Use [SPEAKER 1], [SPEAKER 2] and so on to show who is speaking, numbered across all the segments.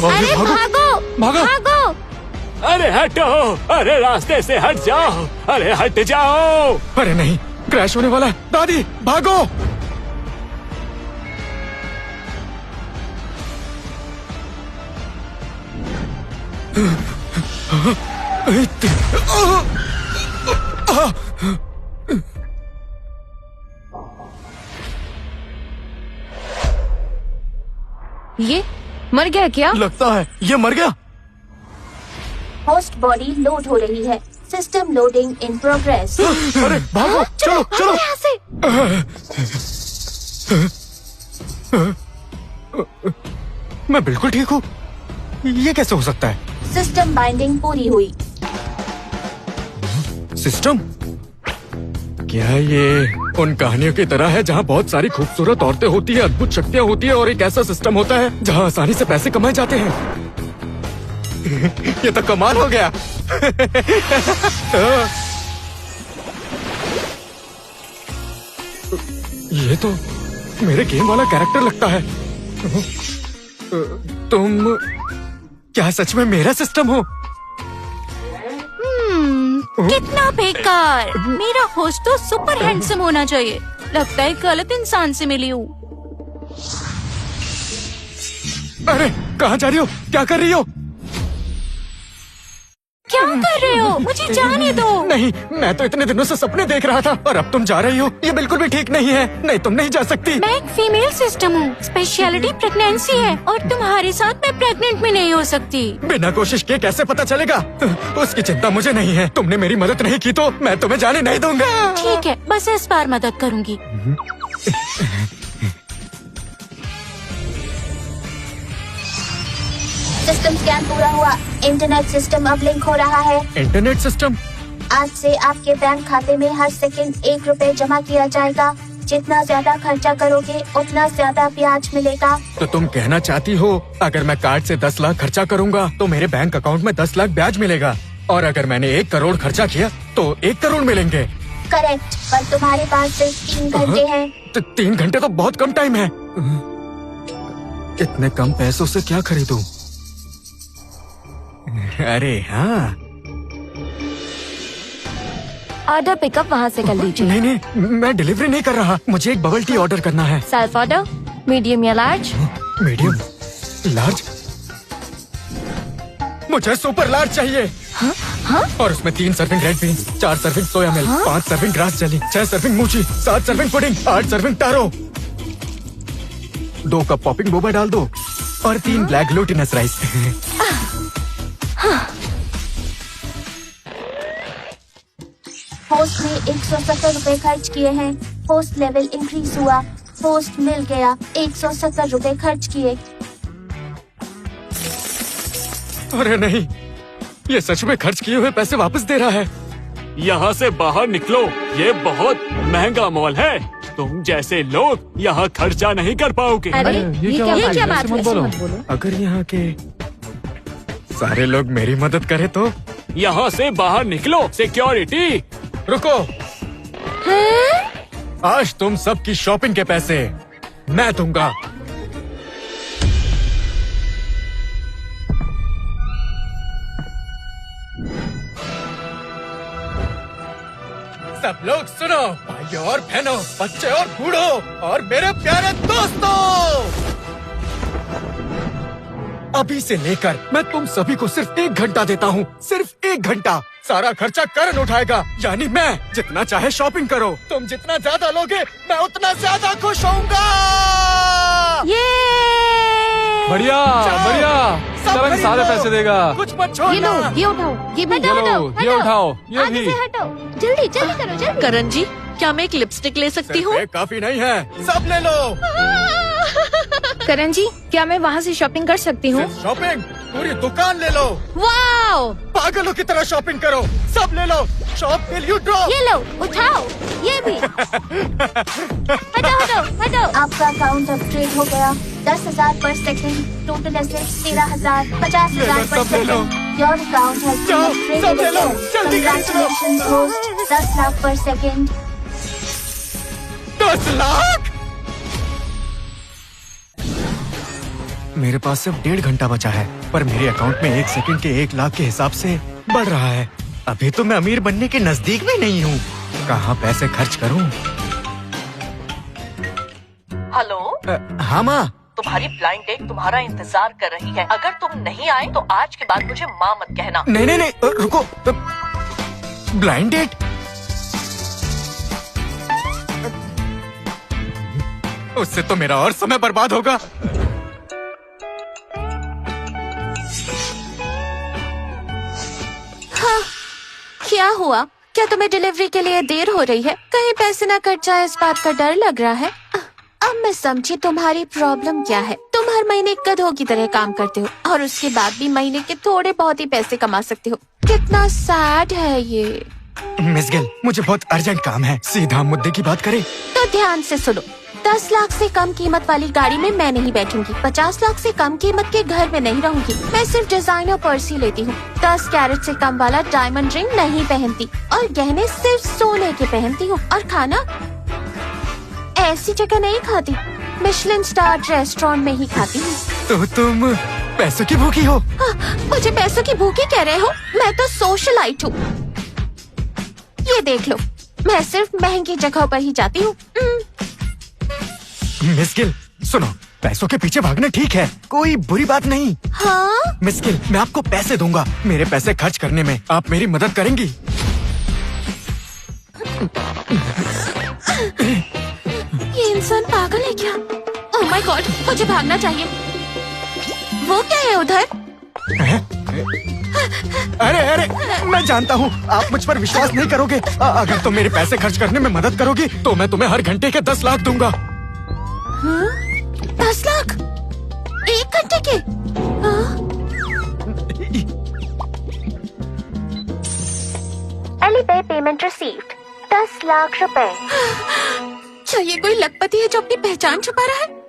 [SPEAKER 1] अरे भागो
[SPEAKER 2] भागो।
[SPEAKER 1] भागो।
[SPEAKER 3] अरे हटो, अरे रास्ते से हट जाओ, अरे हट जाओ।
[SPEAKER 2] अरे नहीं, क्रैश होने वाला है। दादी भागो।
[SPEAKER 1] ये मर गया क्या?
[SPEAKER 2] लगता है ये मर गया।
[SPEAKER 4] होस्ट बॉडी लोड हो रही है। System loading in progress.
[SPEAKER 2] अरे भागो, चलो चलो।
[SPEAKER 1] यहाँ से।
[SPEAKER 2] मैं बिल्कुल ठीक हूँ। ये कैसे हो सकता है?
[SPEAKER 4] सिस्टम बाइंडिंग पूरी हुई।
[SPEAKER 2] सिस्टम? क्या ये उन कहानियों की तरह है जहाँ बहुत सारी खूबसूरत औरतें होती है, अद्भुत शक्तियाँ होती है और एक ऐसा सिस्टम होता है जहाँ आसानी से पैसे कमाए जाते हैं? ये तो कमाल हो गया। ये तो मेरे गेम वाला कैरेक्टर लगता है। तुम क्या सच में मेरा सिस्टम हो?
[SPEAKER 1] कितना बेकार। मेरा होस्ट तो सुपर हैंडसम होना चाहिए। लगता है गलत इंसान से मिली हूँ।
[SPEAKER 2] अरे कहाँ जा रही हो? क्या कर रही हो?
[SPEAKER 1] क्या कर रहे हो? मुझे जाने दो।
[SPEAKER 2] नहीं, मैं तो इतने दिनों से सपने देख रहा था और अब तुम जा रही हो। ये बिल्कुल भी ठीक नहीं है। नहीं, तुम नहीं जा सकती।
[SPEAKER 1] मैं एक फीमेल सिस्टम हूँ। स्पेशलिटी प्रेगनेंसी है और तुम्हारे साथ मैं प्रेग्नेंट भी नहीं हो सकती।
[SPEAKER 2] बिना कोशिश किए कैसे पता चलेगा? उसकी चिंता मुझे नहीं है। तुमने मेरी मदद नहीं की तो मैं तुम्हें जाने नहीं दूंगा।
[SPEAKER 1] ठीक है, बस इस बार मदद करूँगी।
[SPEAKER 4] सिस्टम स्कैन पूरा हुआ। इंटरनेट सिस्टम अब लिंक हो रहा है।
[SPEAKER 2] Internet system?
[SPEAKER 4] आज से आपके बैंक खाते में हर सेकंड 1 रुपए जमा किया जाएगा। जितना ज्यादा खर्चा करोगे उतना ज्यादा ब्याज मिलेगा।
[SPEAKER 2] तो तुम कहना चाहती हो अगर मैं कार्ड से 10 लाख खर्चा करूंगा तो मेरे बैंक अकाउंट में 10 लाख ब्याज मिलेगा, और अगर मैंने 1 करोड़ खर्चा किया तो 1 करोड़ मिलेंगे?
[SPEAKER 4] करेक्ट, पर तुम्हारे पास सिर्फ 3 घंटे हैं।
[SPEAKER 2] तो 3 घंटे तो बहुत कम टाइम है। इतने कम पैसों से क्या खरीदूं? अरे हाँ,
[SPEAKER 1] ऑर्डर पिकअप वहाँ से कर लीजिए।
[SPEAKER 2] नहीं नहीं, मैं डिलीवरी नहीं कर रहा। मुझे एक बबल टी ऑर्डर करना है।
[SPEAKER 1] सेल्फ ऑर्डर, मीडियम या लार्ज?
[SPEAKER 2] Medium, large? मुझे सुपर लार्ज चाहिए।
[SPEAKER 1] हाँ?
[SPEAKER 2] और उसमें 3 serving red beans, 4 serving soya milk, 5 serving grass jelly, 6 serving mochi, 7 serving pudding, 8 serving taro, 2 cup popping boba डाल दो और 3 ब्लैक ग्लूटिनस राइस।
[SPEAKER 4] होस्ट ने 170 रुपए खर्च किए हैं। होस्ट लेवल इंक्रीज हुआ। होस्ट मिल गया। 170 रुपए खर्च किए।
[SPEAKER 2] अरे नहीं, ये सच में खर्च किए हुए पैसे वापस दे रहा है।
[SPEAKER 3] यहाँ से बाहर निकलो, ये बहुत महंगा मॉल है। तुम जैसे लोग यहाँ खर्चा नहीं कर पाओगे।
[SPEAKER 1] अरे ये क्या बात है?
[SPEAKER 2] बोलो। अगर यहाँ के सारे लोग मेरी मदद करें तो?
[SPEAKER 3] यहाँ से बाहर निकलो। सिक्योरिटी,
[SPEAKER 2] रुको। आज तुम सबकी शॉपिंग के पैसे मैं दूंगा। सब लोग सुनो, भाइयों और बहनों, बच्चे और बूढ़ों और मेरे प्यारे दोस्तों, अभी से लेकर मैं तुम सभी को सिर्फ 1 घंटा देता हूँ। सिर्फ 1 घंटा। सारा खर्चा करण उठाएगा, यानी मैं। जितना चाहे शॉपिंग करो। तुम जितना ज्यादा लोगे मैं उतना ज्यादा खुश होऊंगा।
[SPEAKER 1] ये
[SPEAKER 5] बढ़िया बढ़िया, करण सारे पैसे देगा।
[SPEAKER 2] कुछ मत छोड़ना।
[SPEAKER 1] ये लो, ये उठाओ, ये भी
[SPEAKER 5] ये लो, ये उठाओ, ये
[SPEAKER 1] आगे
[SPEAKER 5] भी।
[SPEAKER 1] से हटो। जल्दी जल्दी करो, जल्दी।
[SPEAKER 6] करण जी, क्या मैं एक लिपस्टिक ले सकती
[SPEAKER 2] सिर्फ
[SPEAKER 6] हूँ?
[SPEAKER 2] एक काफी नहीं है, सब ले लो।
[SPEAKER 1] करण जी, क्या मैं वहाँ से शॉपिंग कर सकती हूँ?
[SPEAKER 2] सिर्फ शॉपिंग, पूरी दुकान ले लो।
[SPEAKER 1] वाओ!
[SPEAKER 2] पागलों की तरह शॉपिंग करो। सब ले लो। Shop till you drop.
[SPEAKER 1] ये लो, उठाओ, ये भी। हटो हटो हटो।
[SPEAKER 4] आपका अकाउंट अपग्रेड हो गया। 10,000 पर सेकंड। टोटल एसेट्स 13,000, 50,000 पर
[SPEAKER 2] सब ले लो।
[SPEAKER 4] Second. Your account has been
[SPEAKER 2] जाओ,
[SPEAKER 4] अपग्रेडेड।
[SPEAKER 2] सब ले लो, जल्दी करो।
[SPEAKER 4] Congratulations host. 10 लाख पर सेकंड।
[SPEAKER 2] 10 लाख? मेरे पास सिर्फ 1.5 घंटा बचा है, पर मेरे अकाउंट में 1 सेकंड के 1 लाख के हिसाब से बढ़ रहा है। अभी तो मैं अमीर बनने के नजदीक भी नहीं हूँ। कहाँ पैसे खर्च करूँ?
[SPEAKER 7] हेलो,
[SPEAKER 2] हाँ माँ।
[SPEAKER 7] तुम्हारी ब्लाइंड डेट तुम्हारा इंतजार कर रही है। अगर तुम नहीं आए तो आज के बाद मुझे माँ मत कहना।
[SPEAKER 2] नहीं नहीं नहीं, रुको। Blind date? उससे तो मेरा और समय बर्बाद होगा।
[SPEAKER 1] हाँ, क्या हुआ? क्या तुम्हें डिलीवरी के लिए देर हो रही है? कहीं पैसे ना कट जाए इस बात का डर लग रहा है। अब मैं समझी तुम्हारी प्रॉब्लम क्या है। तुम हर महीने गधों की तरह काम करते हो और उसके बाद भी महीने के थोड़े बहुत ही पैसे कमा सकते हो। कितना सैड है ये।
[SPEAKER 2] मिस गिल, मुझे बहुत अर्जेंट काम है। सीधा मुद्दे की बात करें
[SPEAKER 1] तो ध्यान से सुनो। 10 लाख से कम कीमत वाली गाड़ी में मैं नहीं बैठूंगी। 50 लाख से कम कीमत के घर में नहीं रहूंगी। मैं सिर्फ डिजाइनर पर्स ही लेती हूँ। 10 कैरेट से कम वाला डायमंड रिंग नहीं पहनती और गहने सिर्फ सोने के पहनती हूँ। और खाना ऐसी जगह नहीं खाती, मिशेलिन स्टार रेस्टोरेंट में ही खाती हूँ।
[SPEAKER 2] तो तुम पैसों की भूखी हो?
[SPEAKER 1] हाँ, मुझे पैसों की भूखी कह रहे हो? मैं तो सोशलाइट हूँ। ये देख लो, मैं सिर्फ महंगी जगहों पर ही जाती हूँ।
[SPEAKER 2] मिस गिल, सुनो, पैसों के पीछे भागना ठीक है, कोई बुरी बात नहीं।
[SPEAKER 1] हाँ?
[SPEAKER 2] मिस गिल, मैं आपको पैसे दूंगा। मेरे पैसे खर्च करने में आप मेरी मदद करेंगी?
[SPEAKER 1] ये इंसान पागल है क्या? ओह माय गॉड, मुझे भागना चाहिए। वो क्या है उधर?
[SPEAKER 2] अरे अरे, मैं जानता हूँ आप मुझ पर विश्वास नहीं करोगे। अगर तुम मेरे पैसे खर्च करने में मदद करोगी तो मैं तुम्हें हर घंटे के 10 लाख दूंगा।
[SPEAKER 1] 10 लाख? 1 घंटे के?
[SPEAKER 4] एलिपे पेमेंट रिसीव्ड 10 लाख रुपए।
[SPEAKER 1] क्या ये कोई लखपति है जो अपनी पहचान छुपा रहा है?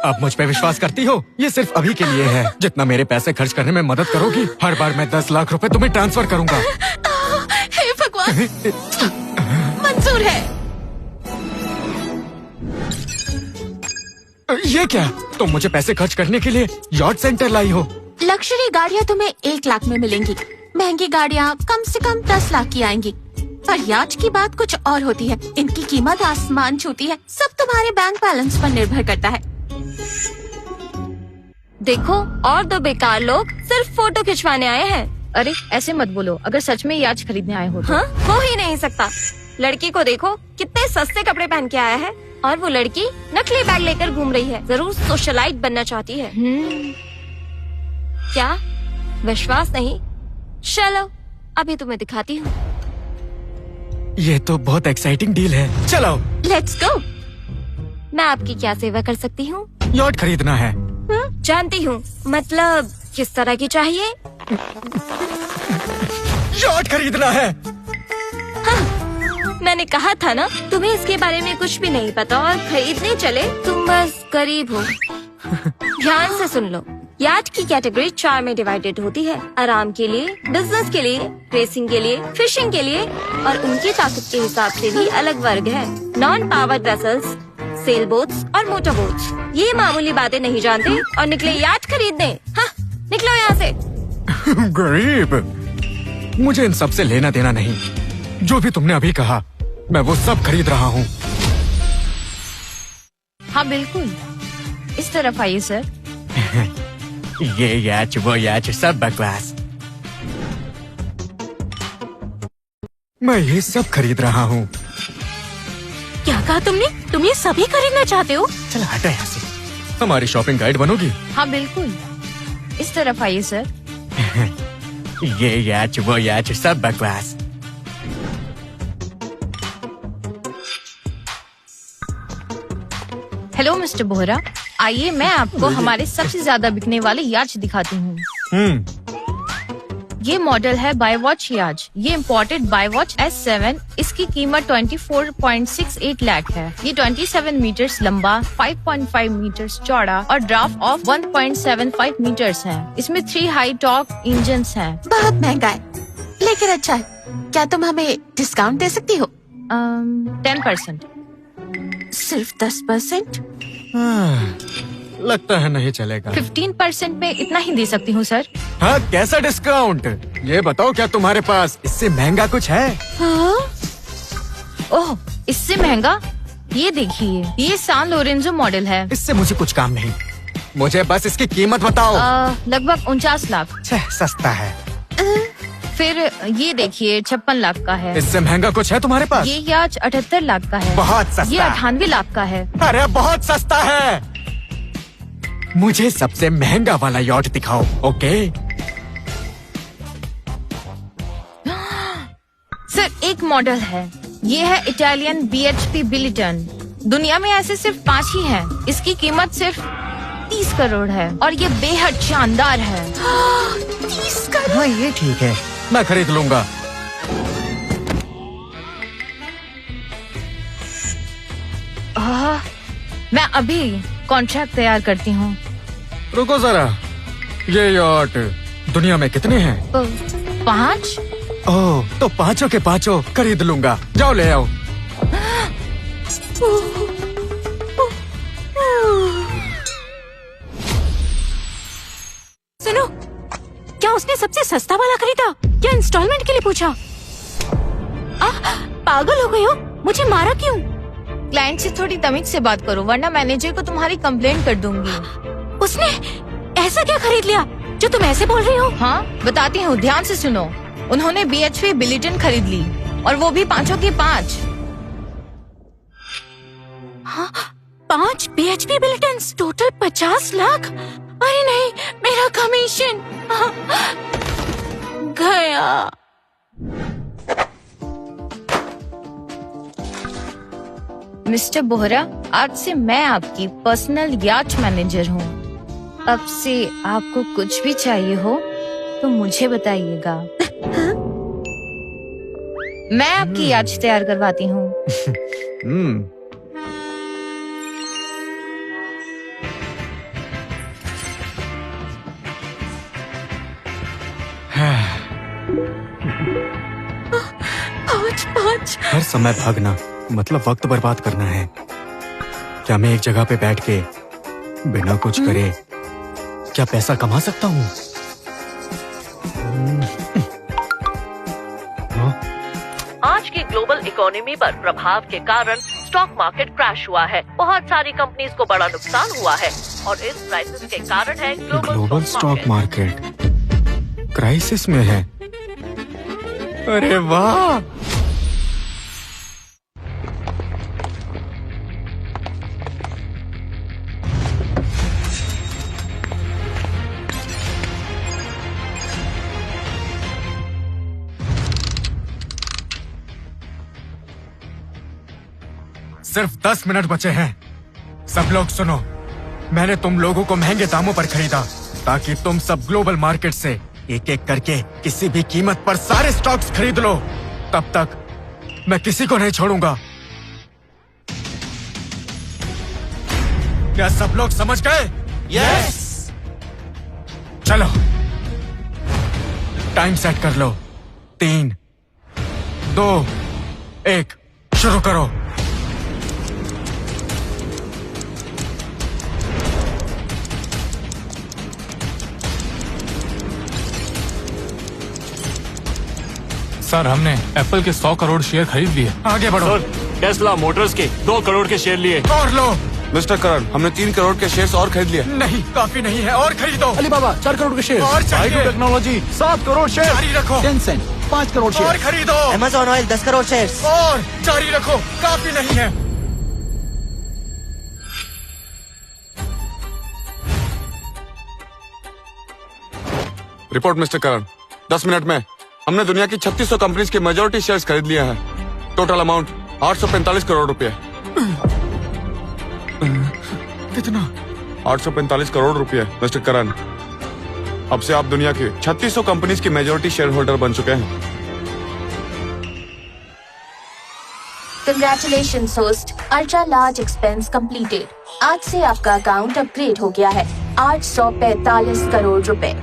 [SPEAKER 2] आप मुझ पे विश्वास करती हो? ये सिर्फ अभी के लिए है। जितना मेरे पैसे खर्च करने में मदद करोगी, हर बार मैं 10 लाख रुपए तुम्हें ट्रांसफर करूंगा।
[SPEAKER 1] हे भगवान, मंजूर है।
[SPEAKER 2] ये क्या? तुम मुझे पैसे खर्च करने के लिए यॉट सेंटर लाई हो?
[SPEAKER 1] लग्जरी गाड़ियाँ तुम्हें 1 लाख में मिलेंगी। महंगी गाड़ियाँ कम से कम 10 लाख की आएंगी। पर याच की बात कुछ और होती है। इनकी कीमत आसमान छूती है। सब तुम्हारे बैंक बैलेंस पर निर्भर करता है।
[SPEAKER 6] देखो, और 2 बेकार लोग सिर्फ फोटो खिंचवाने आए हैं। अरे ऐसे मत बोलो, अगर सच में याच खरीदने आए हो तो।
[SPEAKER 8] हाँ, हो ही नहीं सकता। लड़की को देखो, कितने सस्ते कपड़े पहन के आया है और वो लड़की नकली बैग लेकर घूम रही है। जरूर सोशलाइट बनना चाहती है। क्या विश्वास नहीं? चलो अभी तुम्हें दिखाती हूँ।
[SPEAKER 2] ये तो बहुत एक्साइटिंग डील है। चलो
[SPEAKER 1] लेट्स गो।
[SPEAKER 8] मैं आपकी क्या सेवा कर सकती हूँ?
[SPEAKER 2] यॉट खरीदना है।
[SPEAKER 8] जानती हूँ, मतलब किस तरह की चाहिए?
[SPEAKER 2] यॉट खरीदना है।
[SPEAKER 8] मैंने कहा था ना, तुम्हें इसके बारे में कुछ भी नहीं पता और खरीदने चले तुम बस गरीब हो। ध्यान से सुन लो, याच की कैटेगरी 4 में डिवाइडेड होती है। आराम के लिए, बिजनेस के लिए, रेसिंग के लिए, फिशिंग के लिए और उनकी ताकत के हिसाब से भी अलग वर्ग है। Non powered vessels, sail boats और मोटर बोट्स। ये मामूली बातें नहीं जानते और निकले याच खरीदने। हाँ, निकलो यहाँ से।
[SPEAKER 2] गरीब, मुझे इन सब से लेना देना नहीं। जो भी तुमने अभी कहा, मैं वो सब खरीद रहा हूँ।
[SPEAKER 6] हाँ बिल्कुल, इस तरफ आइए सर।
[SPEAKER 2] ये याच वो याच सब बकवास। मैं ये सब खरीद रहा हूँ।
[SPEAKER 1] क्या कहा तुमने? तुम ये सभी खरीदना चाहते हो?
[SPEAKER 2] चल हटा यहाँ से। हमारी शॉपिंग गाइड बनोगी?
[SPEAKER 6] हाँ बिल्कुल, इस तरफ आइए सर।
[SPEAKER 2] ये याच वो याच सब बकवास।
[SPEAKER 6] हेलो मिस्टर बोहरा, आइए मैं आपको हमारे सबसे ज्यादा बिकने वाले याच दिखाती हूँ। ये मॉडल है बाय वॉच याच। ये इम्पोर्टेड बाय वॉच S7। इसकी कीमत 24.68 लाख है। ये 27 मीटर्स लंबा, 5.5 मीटर्स चौड़ा और ड्राफ्ट ऑफ 1.75 मीटर्स है। इसमें 3 हाई टॉर्क इंजन हैं।
[SPEAKER 1] बहुत महंगा है, लेकिन अच्छा है। क्या तुम हमें डिस्काउंट दे सकती हो?
[SPEAKER 6] 10%।
[SPEAKER 1] सिर्फ 10%?
[SPEAKER 2] लगता है नहीं चलेगा।
[SPEAKER 6] 15% में इतना ही दे सकती हूँ सर।
[SPEAKER 2] हाँ, कैसा डिस्काउंट? ये बताओ क्या तुम्हारे पास इससे महंगा कुछ है?
[SPEAKER 6] ओह, इससे महंगा? ये देखिए, ये सान लोरेंजो मॉडल है।
[SPEAKER 2] इससे मुझे कुछ काम नहीं, मुझे बस इसकी कीमत बताओ।
[SPEAKER 6] लगभग 49 लाख।
[SPEAKER 2] सस्ता है।
[SPEAKER 6] फिर ये देखिए 56 लाख का है।
[SPEAKER 2] इससे महंगा कुछ है तुम्हारे पास?
[SPEAKER 6] ये याच 78 लाख का है।
[SPEAKER 2] बहुत सस्ता।
[SPEAKER 6] ये 98 लाख का है।
[SPEAKER 2] अरे बहुत सस्ता है। मुझे सबसे महंगा वाला यॉट दिखाओ। ओके
[SPEAKER 6] सर, एक मॉडल है, ये है इटालियन BHP बिलिटन। दुनिया में ऐसे सिर्फ 5 ही हैं। इसकी कीमत सिर्फ 30 करोड़ है और ये बेहद शानदार है।
[SPEAKER 1] 30 करोड़?
[SPEAKER 2] हाँ, ये ठीक है, मैं खरीद लूंगा।
[SPEAKER 6] मैं अभी कॉन्ट्रैक्ट तैयार करती हूँ।
[SPEAKER 2] रुको जरा, ये यॉट दुनिया में कितने हैं?
[SPEAKER 6] 5?
[SPEAKER 2] ओह, तो पांचों के पांचों खरीद लूंगा। जाओ ले आओ।
[SPEAKER 8] सुनो, क्या उसने सबसे सस्ता वाला खरीदा? क्या इंस्टॉलमेंट के लिए पूछा? पागल हो गई हो? मुझे मारा क्यों?
[SPEAKER 6] क्लाइंट से थोड़ी तमीज से बात करो, वरना मैनेजर को तुम्हारी कंप्लेंट कर दूंगी।
[SPEAKER 8] उसने ऐसा क्या खरीद लिया जो तुम ऐसे बोल रही हो?
[SPEAKER 6] हाँ, बताती हूँ, ध्यान से सुनो। उन्होंने BHP बिलिटन खरीद ली और वो भी 5 की 5।
[SPEAKER 8] हाँ, 5 BHP बिलिटन्स, टोटल 50 लाख। अरे नहीं, मेरा कमीशन गया।
[SPEAKER 6] मिस्टर बोहरा, आज से मैं आपकी पर्सनल याच मैनेजर हूँ। अब से आपको कुछ भी चाहिए हो तो मुझे बताइएगा। मैं आपकी याच तैयार करवाती हूँ।
[SPEAKER 8] पाँच।
[SPEAKER 2] हर समय भागना मतलब वक्त बर्बाद करना है। क्या मैं एक जगह पे बैठ के बिना कुछ करे क्या पैसा कमा सकता हूँ?
[SPEAKER 7] आज की ग्लोबल इकोनॉमी पर प्रभाव के कारण स्टॉक मार्केट क्रैश हुआ है। बहुत सारी कंपनीज को बड़ा नुकसान हुआ है और इस क्राइसिस के कारण है
[SPEAKER 2] ग्लोबल स्टॉक मार्केट क्राइसिस में है। अरे वाह! सिर्फ 10 मिनट बचे हैं। सब लोग सुनो, मैंने तुम लोगों को महंगे दामों पर खरीदा ताकि तुम सब ग्लोबल मार्केट से एक एक करके किसी भी कीमत पर सारे स्टॉक्स खरीद लो। तब तक मैं किसी को नहीं छोड़ूंगा। क्या सब लोग समझ गए? यस। चलो, टाइम सेट कर लो। 3, 2, 1, शुरू करो।
[SPEAKER 5] सर, हमने एप्पल के 100 करोड़ शेयर खरीद लिए।
[SPEAKER 2] आगे बढ़ो।
[SPEAKER 3] सर, टेस्ला मोटर्स के 2 करोड़ के शेयर लिए।
[SPEAKER 2] और लो।
[SPEAKER 9] मिस्टर करण, हमने 3 करोड़ के शेयर्स और खरीद लिए।
[SPEAKER 2] नहीं, काफी नहीं है, और खरीदो।
[SPEAKER 5] अलीबाबा 4 करोड़ के शेयर।
[SPEAKER 2] और चाहिए।
[SPEAKER 5] Technology 7 crore share.
[SPEAKER 2] जारी रखो।
[SPEAKER 5] Tencent 5 crore share.
[SPEAKER 2] और खरीदो।
[SPEAKER 10] Amazon oil 10 crore shares.
[SPEAKER 2] और जारी रखो, काफी नहीं है।
[SPEAKER 9] रिपोर्ट मिस्टर करण, 10 मिनट में हमने दुनिया की 3600 कंपनीज के मेजॉरिटी शेयर्स खरीद लिए हैं। टोटल अमाउंट 845 करोड़ रुपए।
[SPEAKER 2] कितना?
[SPEAKER 9] 845 करोड़ रुपए मिस्टर करण। अब से आप दुनिया की 3600 कंपनीज की मेजॉरिटी शेयर होल्डर बन चुके हैं।
[SPEAKER 4] Congratulations host, ultra large expense completed. आज से आपका अकाउंट अपग्रेड हो गया है। 845 करोड़ रुपए।